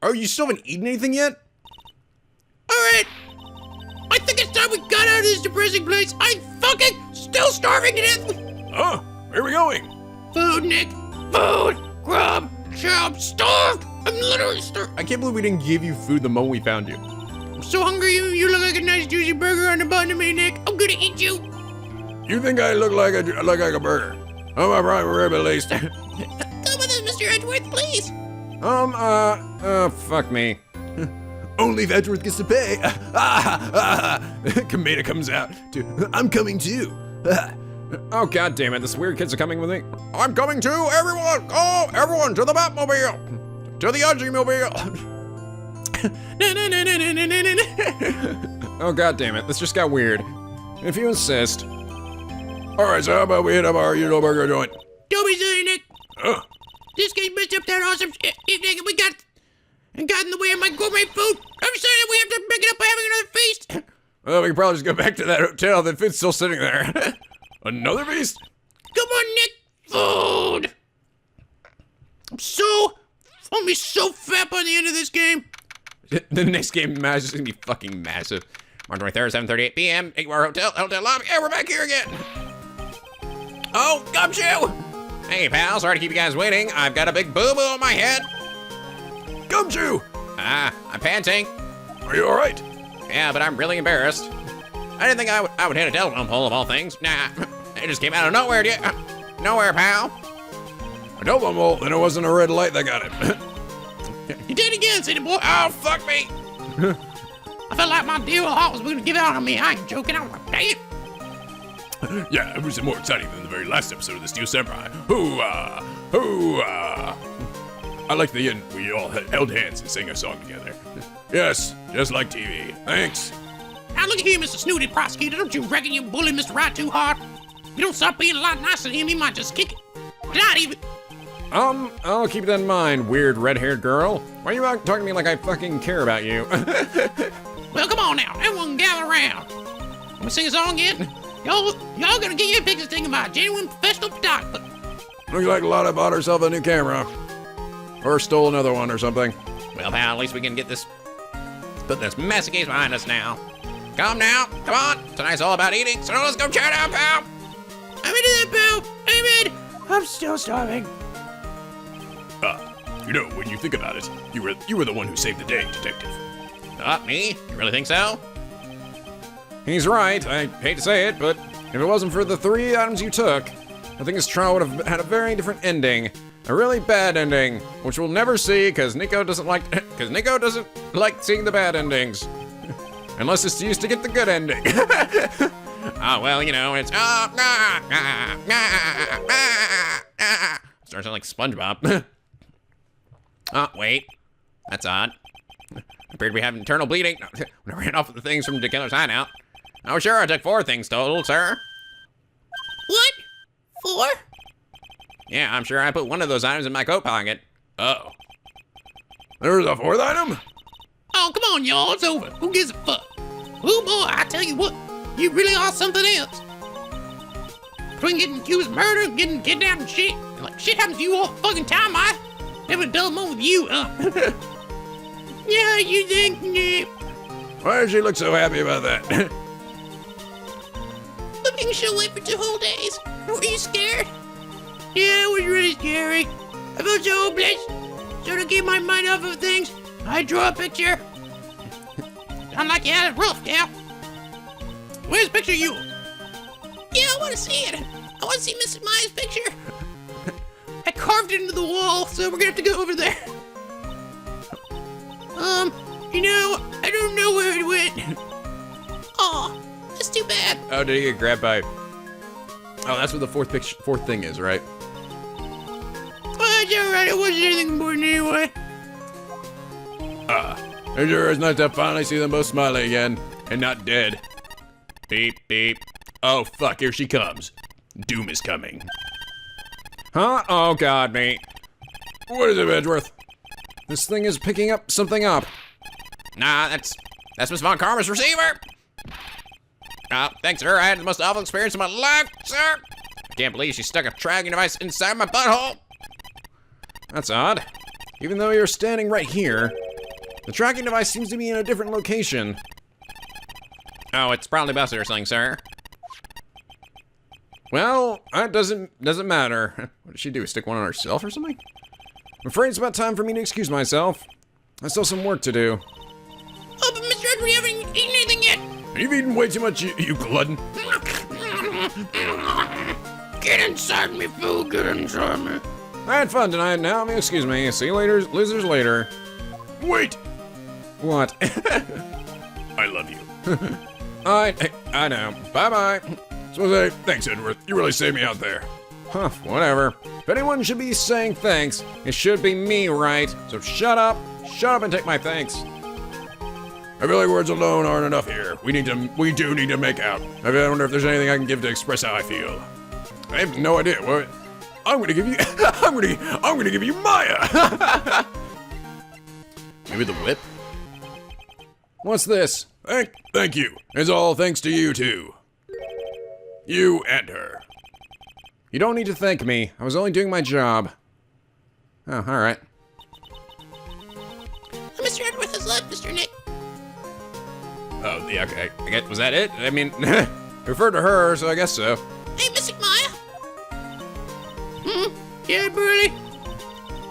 Oh, you still haven't eaten anything yet? Alright. I think it's time we got out of this depressing place. I'm fucking still starving to death. Oh, where are we going? Food, Nick. Food. Grub. I'm starved. I'm literally starved. I can't believe we didn't give you food the moment we found you. I'm so hungry. You look like a nice juicy burger on the bun to me, Nick. I'm gonna eat you. You think I look like a burger? Oh, my prime at least. Come with us, Mr. Edgeworth, please. Fuck me. Only if Edgeworth gets to pay. Kameda comes out. I'm coming too. Oh, god damn it, this weird kids are coming with me. I'm coming too, everyone. Go, everyone, to the Batmobile. To the Udgy-mobile. Oh, god damn it, this just got weird. If you insist. Alright, so how about we hit up our usual burger joint? Don't be silly, Nick. This game messed up that awesome evening and got in the way of my gourmet food. I'm sorry we have to make it up by having another feast. Well, we can probably just go back to that hotel. The food's still sitting there. Another feast? Come on, Nick. Food. I'll be so fat by the end of this game. The next game match is gonna be fucking massive. March 23rd, 7:38 p.m. Our hotel lobby. Yeah, we're back here again. Oh, Gumshoe! Hey, pal, sorry to keep you guys waiting. I've got a big boo-boo on my head. Gumshoe! I'm panting. Are you alright? Yeah, but I'm really embarrassed. I didn't think I would hit a telephone pole of all things. Nah, it just came out of nowhere, nowhere, pal. A telephone pole? Then it wasn't a red light that got it. You did it again, city boy. Oh, fuck me. I felt like my dear heart was going to give out on me. I ain't joking. I'm like, dang it. Yeah, it was more exciting than the very last episode of the Steel Samurai. Hoo-ah! Hoo-ah! I like the end we all held hands and sang a song together. Yes, just like TV. Thanks. Now look at here, Mr. Snooty Prosecutor. Don't you reckon you bully Mr. Wright too hard? You don't stop being a lot nicer to him, he might just kick it. Not even. I'll keep that in mind, weird red-haired girl. Why are you talking to me like I fucking care about you? Well, come on now. Everyone gather around. Let me sing a song again. Y'all gonna get your pictures taken by a genuine professional photographer. Looks like Lotta bought herself a new camera. Or stole another one or something. Well, pal, at least we can put this messy case behind us now. Come now, come on. Tonight's all about eating, so let's go chow down, pal. I'm into that, pal. I'm in. I'm still starving. You know, when you think about it, you were the one who saved the day, detective. Me? You really think so? He's right. I hate to say it, but if it wasn't for the 3 items you took, I think this trial would have had a very different ending. A really bad ending, which we'll never see because Nico doesn't like seeing the bad endings. Unless it's used to get the good ending. Oh, well, you know, it's starts like SpongeBob. Oh, wait. That's odd. Appeared we have internal bleeding. When I ran off with the things from the killer's hideout. Oh, sure, I took 4 things total, sir. What? 4? Yeah, I'm sure I put one of those items in my coat pocket. Uh-oh. There was a 4th item? Oh, come on, y'all. It's over. Who gives a fuck? Oh, boy, I tell you what. You really are something else. Between getting accused of murder and getting kidnapped and shit. Like, shit happens to you all the fucking time, I never a dull moment with you, Yeah, you think, yeah. Why does she look so happy about that? Looking so late for 2 whole days. Were you scared? Yeah, it was really scary. I felt so hopeless. So to keep my mind off of things, I drew a picture. Sound like you had it rough, gal. Where's the picture of you? Yeah, I want to see it. I want to see Mrs. Maya's picture. I carved it into the wall, so we're gonna have to go over there. You know, I don't know where it went. Aw, that's too bad. Oh, did he get grabbed by... Oh, that's what the fourth thing is, right? Well, it's alright, it wasn't anything important anyway. It sure is nice to finally see them both smiling again, and not dead. Beep, beep. Oh, fuck, here she comes. Doom is coming. Huh? Oh, God, mate. What is it, Edgeworth? This thing is picking up something up. Nah, that's Miss Von Karma's receiver. Thanks, sir. I had the most awful experience of my life, sir. I can't believe she stuck a tracking device inside my butthole. That's odd. Even though you're standing right here, the tracking device seems to be in a different location. Oh, it's probably busted or something, sir. Well, that doesn't matter. What did she do? Stick one on herself or something? I'm afraid it's about time for me to excuse myself. I still have some work to do. Oh, but Mr. Edward, you haven't eaten anything yet. You've eaten way too much, you glutton. Get inside me, fool. Get inside me. I had fun tonight. Now, excuse me. See you later, losers later. Wait! What? I love you. I know. Bye-bye. So say, thanks, Edward. You really saved me out there. Huh, whatever. If anyone should be saying thanks, it should be me, right? So shut up and take my thanks. I feel like words alone aren't enough here. We do need to make out. I wonder if there's anything I can give to express how I feel. I have no idea. What? I'm gonna give you. I'm gonna give you Maya. Maybe the whip. What's this? Thank you. It's all thanks to you two. You and her. You don't need to thank me. I was only doing my job. Oh, alright. Mr. Edward has left, Mr. Nick. Oh, yeah, okay. I guess, was that it? I mean, referred to her, so I guess so. Hey, Mr. Maya. Yeah, Burley.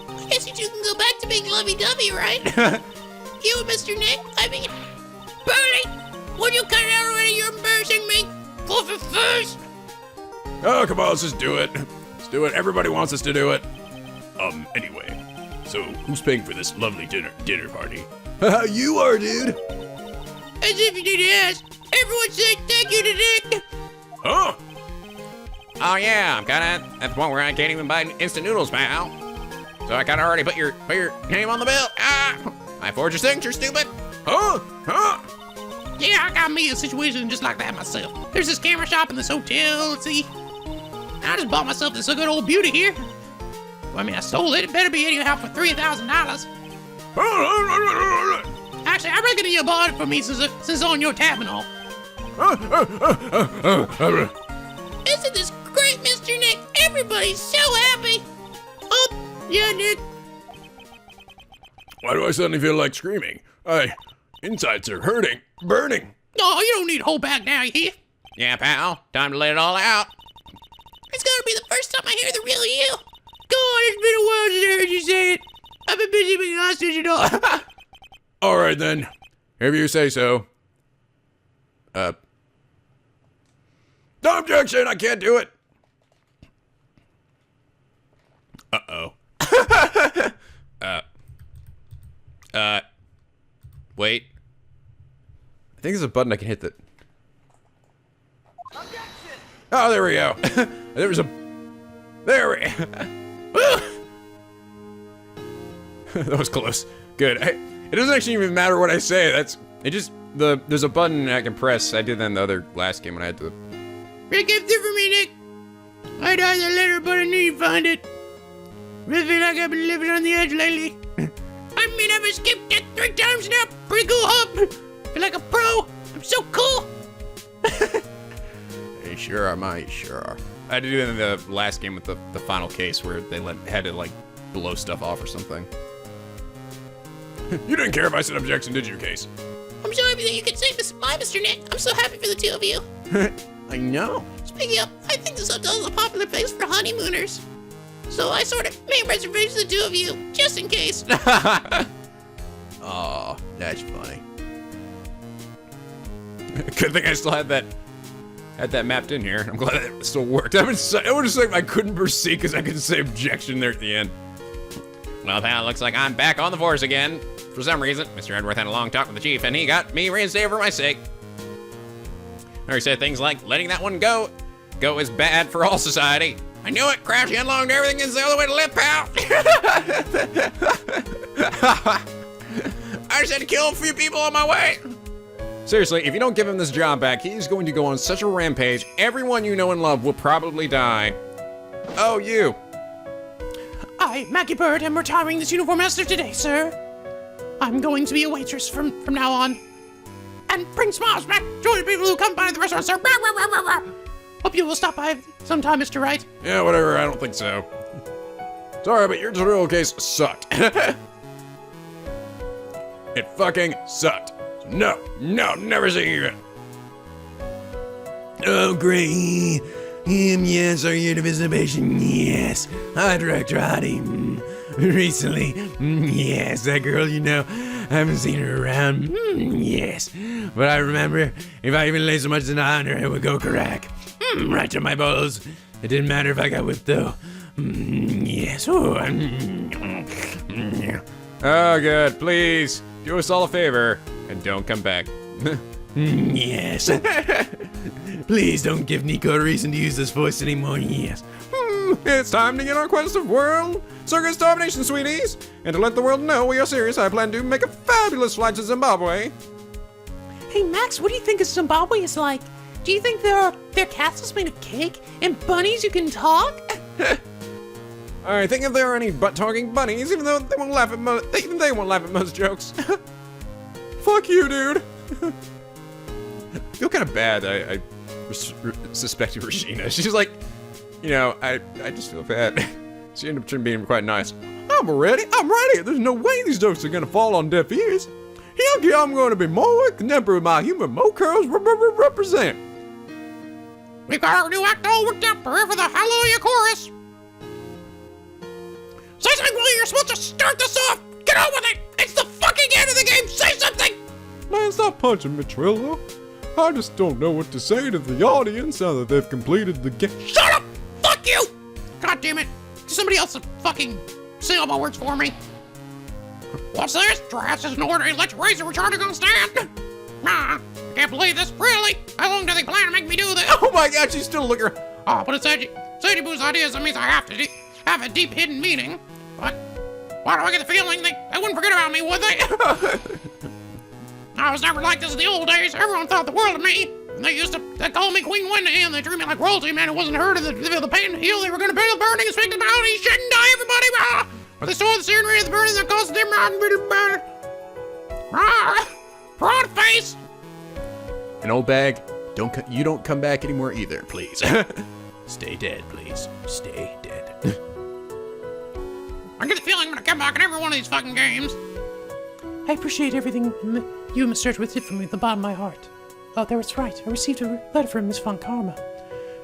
I guess you two can go back to being lovey-dovey, right? You and Mr. Nick. I mean, Burley, would you cut it out already? You're embarrassing me. Go for first. Oh, come on, let's just do it. Let's do it. Everybody wants us to do it. Anyway, so who's paying for this lovely dinner party? You are, dude. As if you didn't ask. Everyone say thank you to Nick. Huh? Oh yeah, I'm kinda at the point where I can't even buy instant noodles, pal. So I kinda already put your name on the bill. I forged your signature, stupid. Huh? Yeah, I got me a situation just like that myself. There's this camera shop in this hotel, let's see. I just bought myself this good old beauty here. Well, I mean, I stole it. It better be anyhow for $3,000. Actually, I reckon you bought it for me since it's on your tab and all. Isn't this great, Mr. Nick? Everybody's so happy. Oh, yeah, Nick. Why do I suddenly feel like screaming? Insides are hurting, burning. No, you don't need to hold back now, you hear? Yeah, pal. Time to let it all out. It's gonna be the first time I hear the real you. Go on, it's been a while since I heard you say it. I've been busy being hostage, you know. All right, then. If you say so. No objection, I can't do it. Uh-oh. Wait. I think there's a button I can hit that. Oh, there we go. There we That was close. Good. It doesn't actually even matter what I say. There's a button I can press. I did that in the other last game when I had to. Rick came through for me, Nick. I died the letter, but I knew you'd find it. Really feel like I've been living on the edge lately. I mean, I've escaped death 3 times now. Pretty cool, huh? Feel like a pro. I'm so cool. You sure am I? Sure are. I had to do it in the last game with the final case where they had to like blow stuff off or something. You didn't care if I said objection, did you, Case? I'm so happy that you could save my Mr. Nick. I'm so happy for the two of you. I know. Speaking of, I think this hotel is a popular place for honeymooners. So I sort of made reservations for the two of you, just in case. Oh, that's funny. Good thing I still had that mapped in here. I'm glad it still worked. I would have said I couldn't proceed because I couldn't say objection there at the end. Well, pal, looks like I'm back on the force again. For some reason, Mr. Edworth had a long talk with the chief, and he got me reinstated for my sake. Or he said things like, letting that one go is bad for all society. I knew it, crashing headlong and everything is the other way to live, pal. I just had to kill a few people on my way. Seriously, if you don't give him this job back, he's going to go on such a rampage, everyone you know and love will probably die. Oh, you. I, Maggie Bird, am retiring this uniform master today, sir. I'm going to be a waitress from now on. and bring smiles back. Join the people who come by the restaurant, sir. Hope you will stop by sometime, Mr. Wright. Yeah, whatever, I don't think so. Sorry, but your tutorial case sucked. It fucking sucked. No, never see you again. Oh, great. Yes, are you to visit a patient? Yes. Hi, Director Hottie. Recently, yes, that girl, you know, I haven't seen her around. Yes. But I remember, if I even lay so much as an eye on her, it would go crack. Right to my balls. It didn't matter if I got whipped, though. Yes. Oh, Oh, good. Please, do us all a favor and don't come back. yes. Please don't give Nico a reason to use this voice anymore. Yes. It's time to get on quest of world circus domination, sweeties. And to let the world know we are serious, I plan to make a fabulous flight to Zimbabwe. Hey, Max, what do you think of Zimbabwe is like? Do you think there are castles made of cake and bunnies who can talk? I think if there are any butt-talking bunnies, even though they won't laugh at even they won't laugh at most jokes. Fuck you, dude. I feel kind of bad. I suspected Regina. She's like, you know, I just feel bad. She ended up being quite nice. I'm ready. There's no way these jokes are gonna fall on deaf ears. Hell, I'm going to be more contemporary with my humor. Mo curls represent. We've got our new act all worked out. Prepare for the Hallelujah chorus. Say something, Willie. You're supposed to start this off. Get on with it. It's the fucking end of the game. Say something. Man, stop punching me, Trillo. I just don't know what to say to the audience now that they've completed the game. Shut up. Fuck you. God damn it. Somebody else fucking say all my words for me. What's this? Trash is an order. Let's raise the recharging on stand. Nah, I can't believe this. Really? How long do they plan to make me do this? Oh my god, she's still looking. Oh, but it's Sadie Boo's ideas. That means I have to have a deep hidden meaning. But why do I get the feeling they wouldn't forget about me, would they? I was never like this in the old days. Everyone thought the world of me. They used to call me Queen Wendy, and they treated me like royalty, man. It wasn't heard of the pain to heal. They were going to build a burning and speak to bounty. Shouldn't die, everybody. But they saw the scenery of the burning that caused them broad face. An old bag. You don't come back anymore either, please. Stay dead, please. Stay dead. I get the feeling I'm going to come back in every one of these fucking games. I appreciate everything you, Mr. Edgeworth, did for me with the bottom of my heart. Oh, that's right. I received a letter from Miss Von Karma.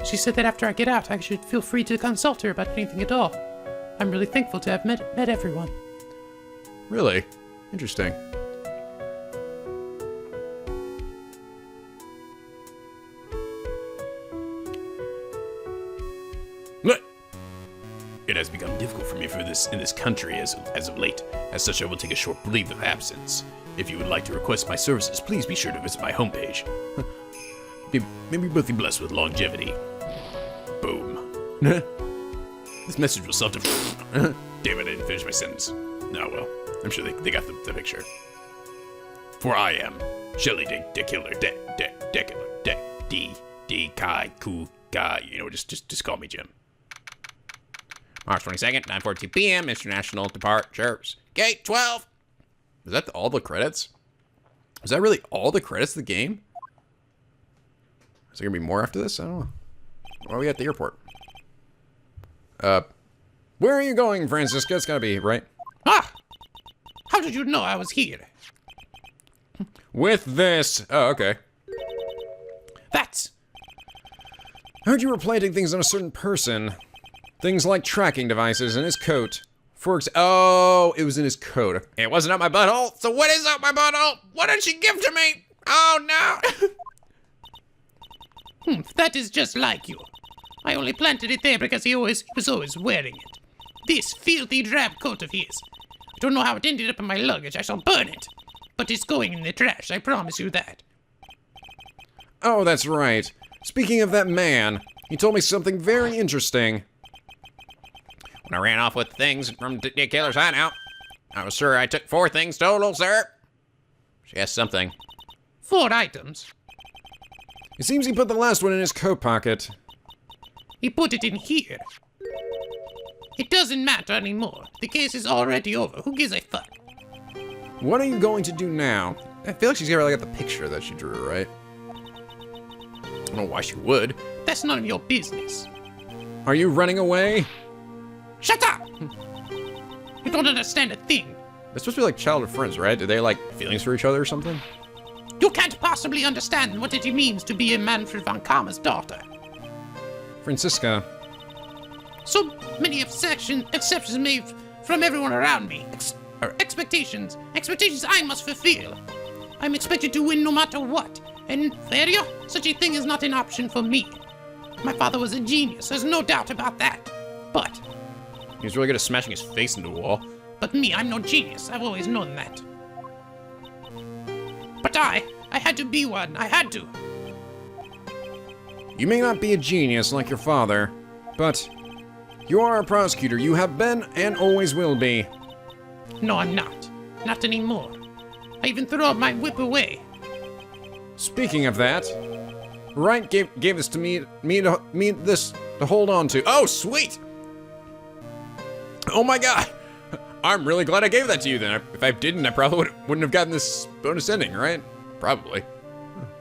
She said that after I get out, I should feel free to consult her about anything at all. I'm really thankful to have met everyone. Really? Interesting. It has become difficult for me in this country as of late. As such, I will take a short leave of absence. If you would like to request my services, please be sure to visit my homepage. May we both be blessed with longevity. Boom. This message was self. Damn it, I didn't finish my sentence. No, well, I'm sure they got the picture. For I am Shelly de Killer, de Kai, Ku, Guy. You know, just call me Jim. March 22nd, 9:42 p.m. International departures. Gate 12. Is that all the credits? Is that really all the credits of the game? Is there gonna be more after this? I don't know. Why are we at the airport? Where are you going, Francisca? It's gotta be, right? Ah! How did you know I was here? With this. Oh, okay. That's... I heard you were planting things on a certain person. Things like tracking devices in his coat. Oh, it was in his coat. It wasn't up my butthole, so what is up my butthole? What did she give to me? Oh, no. That is just like you. I only planted it there because he was always wearing it. This filthy drab coat of his. I don't know how it ended up in my luggage. I shall burn it. But it's going in the trash, I promise you that. Oh, that's right. Speaking of that man, he told me something very interesting. When I ran off with things from Dick Killer's hideout, I was sure I took 4 things total, sir. She has something. 4 items. It seems he put the last one in his coat pocket. He put it in here. It doesn't matter anymore. The case is already over. Who gives a fuck? What are you going to do now? I feel like she's got the picture that she drew, right? I don't know why she would. That's none of your business. Are you running away? Shut up! You don't understand a thing. They're supposed to be like childhood friends, right? Do they like feelings for each other or something? You can't possibly understand what it means to be a Manfred von Kammer's daughter. Francisca. So many exceptions made from everyone around me. Expectations I must fulfill. I'm expected to win no matter what. And failure? Such a thing is not an option for me. My father was a genius, there's no doubt about that. But He was really good at smashing his face into a wall. me, I'm no genius. I've always known that. But I had to be one. I had to. You may not be a genius like your father, but you are a prosecutor. You have been and always will be. No, I'm not. Not anymore. I even threw out my whip away. Speaking of that, Wright gave this to me to hold on to. Oh, sweet! Oh my god! I'm really glad I gave that to you then. If I didn't, I probably wouldn't have gotten this bonus ending, right? Probably.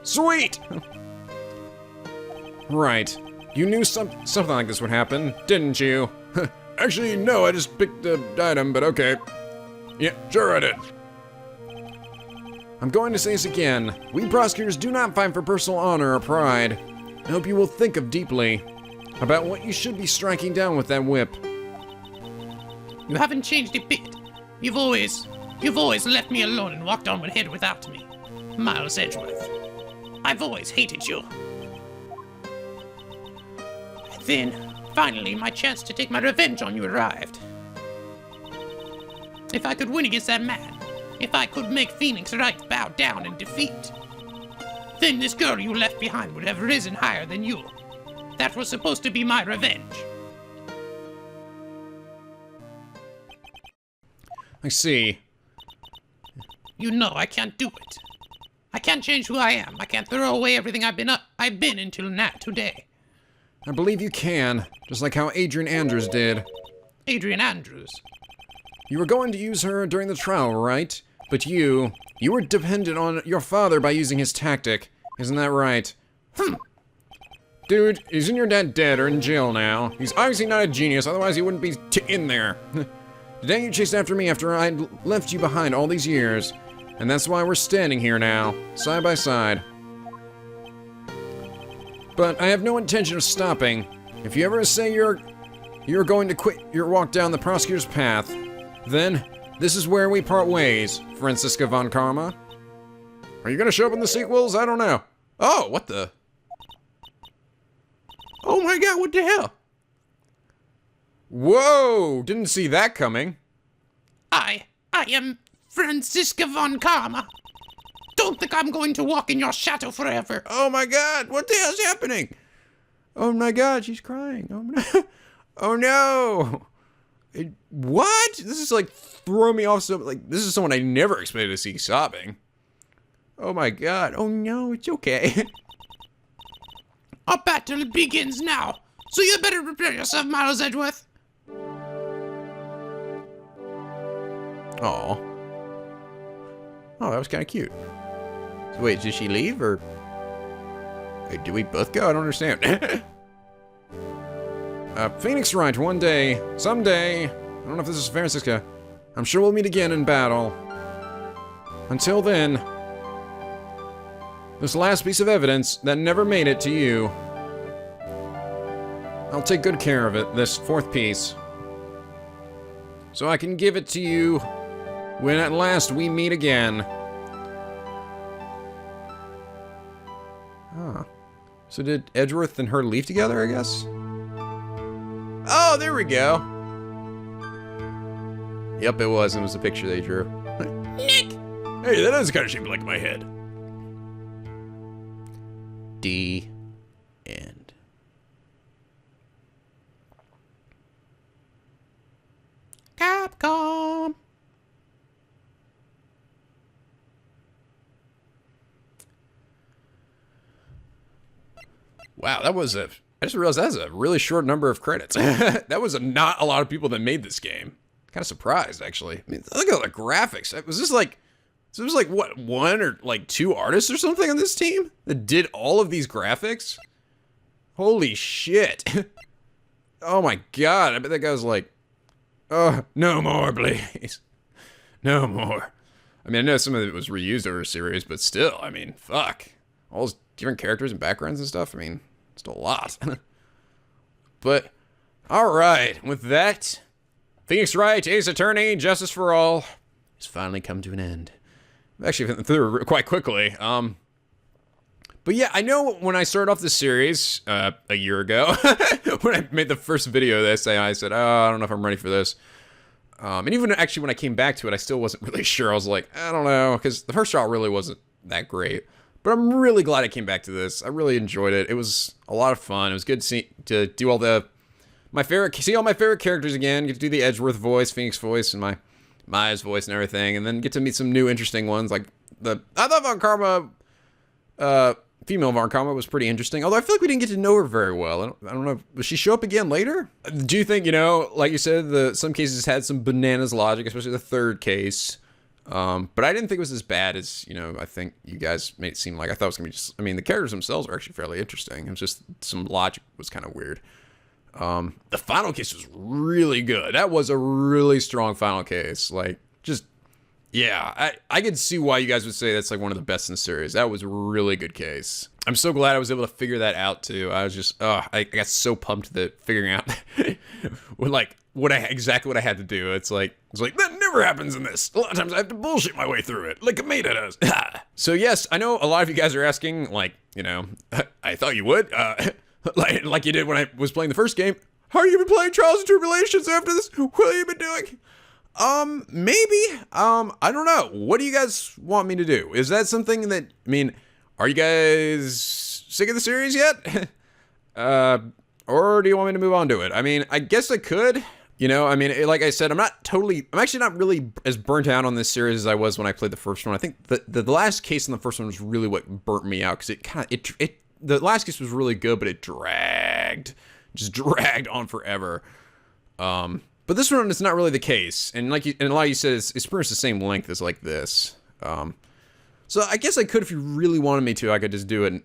Sweet! Right. You knew something like this would happen, didn't you? Actually, no, I just picked the item, but okay. Yeah, sure I did. I'm going to say this again. We prosecutors do not fight for personal honor or pride. I hope you will think of deeply about what you should be striking down with that whip. You haven't changed a bit. You've always left me alone and walked on ahead without me. Miles Edgeworth. I've always hated you. And then, finally, my chance to take my revenge on you arrived. If I could win against that man, if I could make Phoenix Wright bow down in defeat, then this girl you left behind would have risen higher than you. That was supposed to be my revenge. I see. You know I can't do it. I can't change who I am. I can't throw away everything I've been until now, today. I believe you can, just like how Adrian Andrews did. Adrian Andrews. You were going to use her during the trial, right? But you were dependent on your father by using his tactic. Isn't that right? Dude, isn't your dad dead or in jail now? He's obviously not a genius, otherwise he wouldn't be in there. Today you chased after me after I'd left you behind all these years. And that's why we're standing here now, side by side. But I have no intention of stopping. If you ever say you're going to quit your walk down the prosecutor's path, then this is where we part ways, Francisca von Karma. Are you gonna show up in the sequels? I don't know. Oh, what the? Oh my god, what the hell? Whoa, didn't see that coming. I am Francisca von Karma. Don't think I'm going to walk in your shadow forever. Oh my god, what the hell's happening? Oh my god, she's crying. Oh no. Oh no. What? This is like throwing me off so like this is someone I never expected to see sobbing. Oh my god. Oh no, it's okay. Our battle begins now. So you better prepare yourself, Miles Edgeworth. Aw. Oh, that was kind of cute. So wait, did she leave or? Wait, did we both go? I don't understand. Phoenix Wright, one day, someday. I don't know if this is Francisca. I'm sure we'll meet again in battle. Until then, this last piece of evidence that never made it to you. I'll take good care of it, this fourth piece. So I can give it to you when at last we meet again. Ah. So did Edgeworth and her leave together, I guess? Oh, there we go. Yep, it was. It was the picture they drew. Nick! Hey, that is kind of shaped like my head. The end. Capcom! Wow, that was I just realized that was a really short number of credits. That was not a lot of people that made this game. Kind of surprised, actually. I mean, look at all the graphics. Was this like So there's like, what, one or like two artists or something on this team that did all of these graphics? Holy shit. Oh my god, I bet that guy was like, oh, no more, please. No more. I mean, I know some of it was reused over a series, but still, I mean, fuck. All those different characters and backgrounds and stuff, I mean, still a lot. But, alright, with that, Phoenix Wright, Ace Attorney, Justice for All, has finally come to an end. Actually, through quite quickly. But yeah, I know when I started off this series a year ago, when I made the first video of this, I said, oh, I don't know if I'm ready for this. And even actually when I came back to it, I still wasn't really sure. I was like, I don't know, because the first trial really wasn't that great. But I'm really glad I came back to this. I really enjoyed it. It was a lot of fun. It was good to do all all my favorite characters again. Get to do the Edgeworth voice, Phoenix voice, and my Maya's voice and everything, and then get to meet some new interesting ones. Like I thought Von Karma, female Von Karma was pretty interesting. Although I feel like we didn't get to know her very well. I don't know. Will she show up again later? Do you think, like you said, some cases had some bananas logic, especially the third case. But I didn't think it was as bad as, I think you guys made it seem like. I thought it was going to be just, I mean, the characters themselves are actually fairly interesting. It was just some logic was kind of weird. The final case was really good. That was a really strong final case. Like, just, yeah, I could see why you guys would say that's like one of the best in the series. That was a really good case. I'm so glad I was able to figure that out too. I was just, I got so pumped that figuring out exactly what I had to do. It's like that never happens in this. A lot of times I have to bullshit my way through it, like Ameda does. So yes, I know a lot of you guys are asking, like, I thought you would, like you did when I was playing the first game. How are you been playing Trials and Tribulations after this? What have you been doing? Maybe. I don't know. What do you guys want me to do? Is that something that, I mean, are you guys sick of the series yet? Or do you want me to move on to it? I mean, I guess I could. I mean, like I said, I'm actually not really as burnt out on this series as I was when I played the first one. I think the last case in the first one was really what burnt me out, because the last case was really good, but it just dragged on forever. But this one, it's not really the case, and and a lot of you said it's pretty much the same length as like this. So I guess I could, if you really wanted me to, I could just do it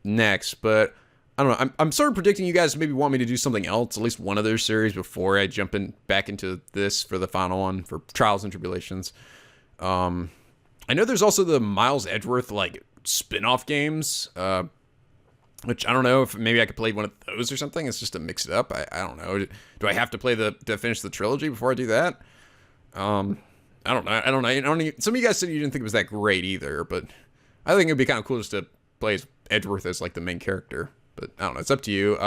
next. But I don't know. I'm sort of predicting you guys maybe want me to do something else, at least one other series before I jump back into this for the final one for Trials and Tribulations. I know there's also the Miles Edgeworth like spin-off games. Which I don't know if maybe I could play one of those or something. It's just to mix it up. I don't know. Do I have to play to finish the trilogy before I do that? I don't know. Some of you guys said you didn't think it was that great either, but I think it'd be kind of cool just to play as Edgeworth as like the main character. But I don't know. It's up to you.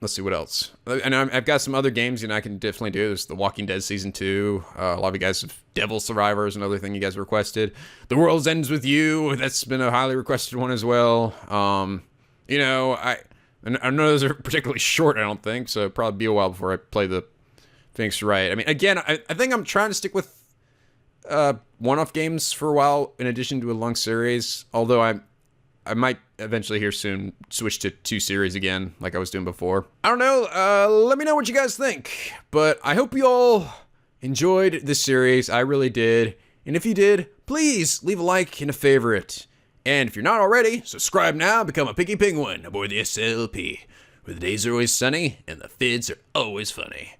Let's see what else. And I've got some other games, I can definitely do. There's The Walking Dead Season 2. A lot of you guys have Devil Survivors, another thing you guys requested. The World Ends With You. That's been a highly requested one as well. I know those are particularly short, I don't think, so it'll probably be a while before I play the Phoenix Wright. I mean, again, I think I'm trying to stick with one-off games for a while in addition to a long series, although I might eventually here soon switch to 2 series again, like I was doing before. I don't know. Let me know what you guys think. But I hope you all enjoyed this series. I really did. And if you did, please leave a like and a favorite. And if you're not already, subscribe now. Become a Picky Penguin aboard the SLP, where the days are always sunny and the fids are always funny.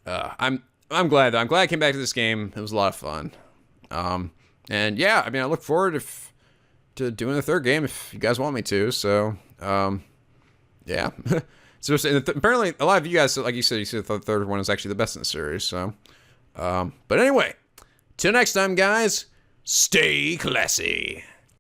I'm glad I came back to this game. It was a lot of fun. And yeah, I mean, I look forward to doing the third game if you guys want me to. So, yeah. So apparently a lot of you guys, like you said the third one is actually the best in the series. So, but anyway, till next time, guys, stay classy.